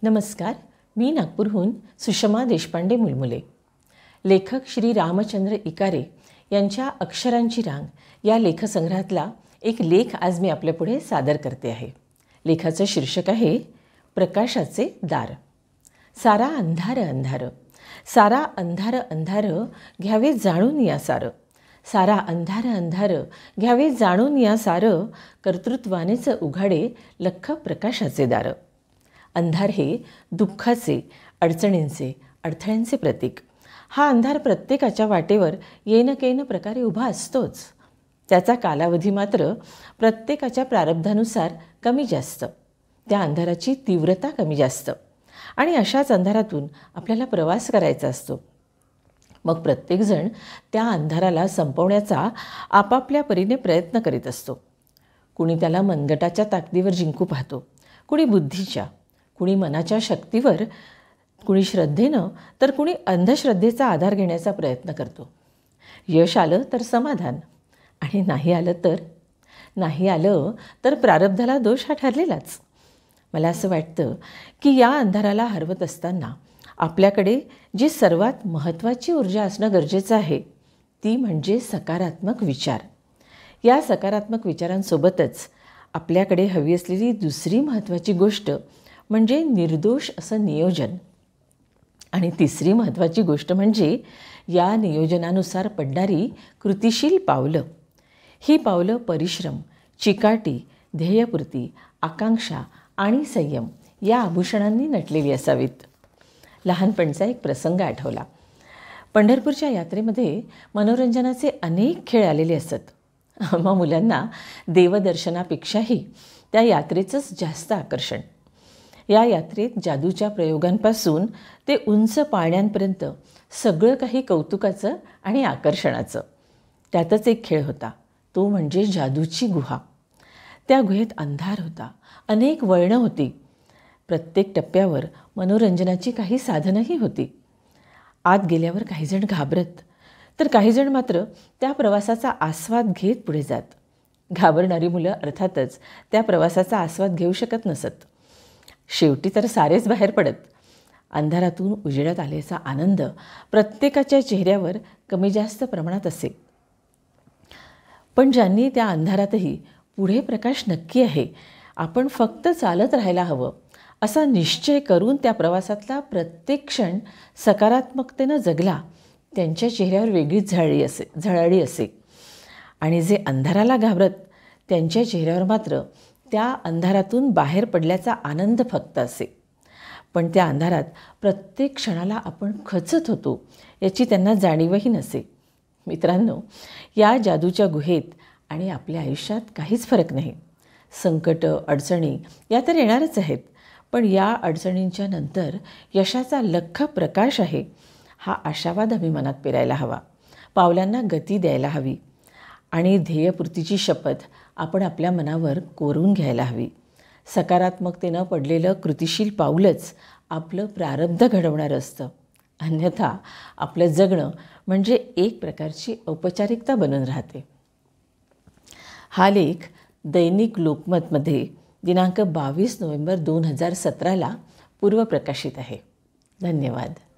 नमस्कार. मी नागपूरहून सुषमा देशपांडे मुलमुले. लेखक श्री रामचंद्र इकारे यांच्या अक्षरांची रांग या लेखसंग्रहातला एक लेख आज मी आपल्यापुढे सादर करते आहे. लेखाचं शीर्षक आहे प्रकाशाचे दार. सारा अंधार अंधार, सारा अंधार अंधार, घ्यावे जाणून या सारं. सारा अंधार अंधार, घ्यावे जाणून या सारं, कर्तृत्वानेच उघाडे लख्ख प्रकाशाचे दार. अंधार हे दुःखाचे, अडचणींचे, अडथळ्यांचे प्रतीक. हा अंधार प्रत्येकाच्या वाटेवर येनकेन प्रकारे उभा असतोच. त्याचा कालावधी मात्र प्रत्येकाच्या प्रारब्धानुसार कमी जास्त, त्या अंधाराची तीव्रता कमी जास्त. आणि अशाच अंधारातून आपल्याला प्रवास करायचा असतो. मग प्रत्येकजण त्या अंधाराला संपवण्याचा आपापल्या परीने प्रयत्न करीत असतो. कुणी त्याला मनगटाच्या ताकदीवर जिंकू पाहतो, कुणी बुद्धीच्या, कुणी मनाच्या शक्तीवर, कुणी श्रद्धेनं, तर कुणी अंधश्रद्धेचा आधार घेण्याचा प्रयत्न करतो. यश आलं तर समाधान, आणि नाही आलं तर प्रारब्धाला दोष हा ठरलेलाच. मला असं वाटतं की या अंधाराला हरवत असताना आपल्याकडे जी सर्वात महत्त्वाची ऊर्जा असणं गरजेचं आहे ती म्हणजे सकारात्मक विचार. या सकारात्मक विचारांसोबतच आपल्याकडे हवी असलेली दुसरी महत्त्वाची गोष्ट म्हणजे निर्दोष असं नियोजन. आणि तिसरी महत्त्वाची गोष्ट म्हणजे या नियोजनानुसार पडणारी कृतिशील पावलं. ही पावलं परिश्रम, चिकाटी, ध्येयपूर्ती, आकांक्षा आणि संयम या आभूषणांनी नटलेली असावीत. लहानपणचा एक प्रसंग आठवला. पंढरपूरच्या यात्रेमध्ये मनोरंजनाचे अनेक खेळ आलेले असत. आम्हा मुलांना देवदर्शनापेक्षाही त्या यात्रेचंच जास्त आकर्षण. या यात्रेत जादूच्या प्रयोगांपासून ते उंच पाळण्यांपर्यंत सगळं काही कौतुकाचं आणि आकर्षणाचं. त्यातच एक खेळ होता, तो म्हणजे जादूची गुहा. त्या गुहेत अंधार होता, अनेक वळणं होती. प्रत्येक टप्प्यावर मनोरंजनाची काही साधनंही होती. आत गेल्यावर काहीजण घाबरत, तर काहीजण मात्र त्या प्रवासाचा आस्वाद घेत पुढे जात. घाबरणारी मुलं अर्थातच त्या प्रवासाचा आस्वाद घेऊ शकत नसत. शेवटी तर सारेच बाहेर पडत. अंधारातून उजेडात आल्याचा आनंद प्रत्येकाच्या चेहऱ्यावर कमी जास्त प्रमाणात असे. पण ज्यांनी त्या अंधारातही पुढे प्रकाश नक्की आहे, आपण फक्त चालत राहायला हवं असा निश्चय करून त्या प्रवासातला प्रत्येक क्षण सकारात्मकतेनं जगला, त्यांच्या चेहऱ्यावर वेगळीच झळाळी असे. आणि जे अंधाराला घाबरत, त्यांच्या चेहऱ्यावर मात्र त्या अंधारातून बाहेर पडल्याचा आनंद फक्त असे. पण त्या अंधारात प्रत्येक क्षणाला आपण खचत होतो याची त्यांना जाणीवही नसे. मित्रांनो, या जादूच्या गुहेत आणि आपल्या आयुष्यात काहीच फरक नाही. संकटं, अडचणी या तर येणारच आहेत, पण या अडचणींच्या नंतर यशाचा लख्ख प्रकाश आहे, हा आशावाद आम्ही मनात पेरायला हवा. पावलांना गती द्यायला हवी आणि ध्येयपूर्तीची शपथ आपण आपल्या मनावर कोरून घ्यायला हवी. सकारात्मकतेनं पडलेलं कृतिशील पाऊलच आपलं प्रारब्ध घडवणारं असतं. अन्यथा आपलं जगणं म्हणजे एक प्रकारची औपचारिकता बनून राहते. हा लेख दैनिक लोकमतमध्ये दिनांक 22 नोव्हेंबर 2017 पूर्वप्रकाशित आहे. धन्यवाद.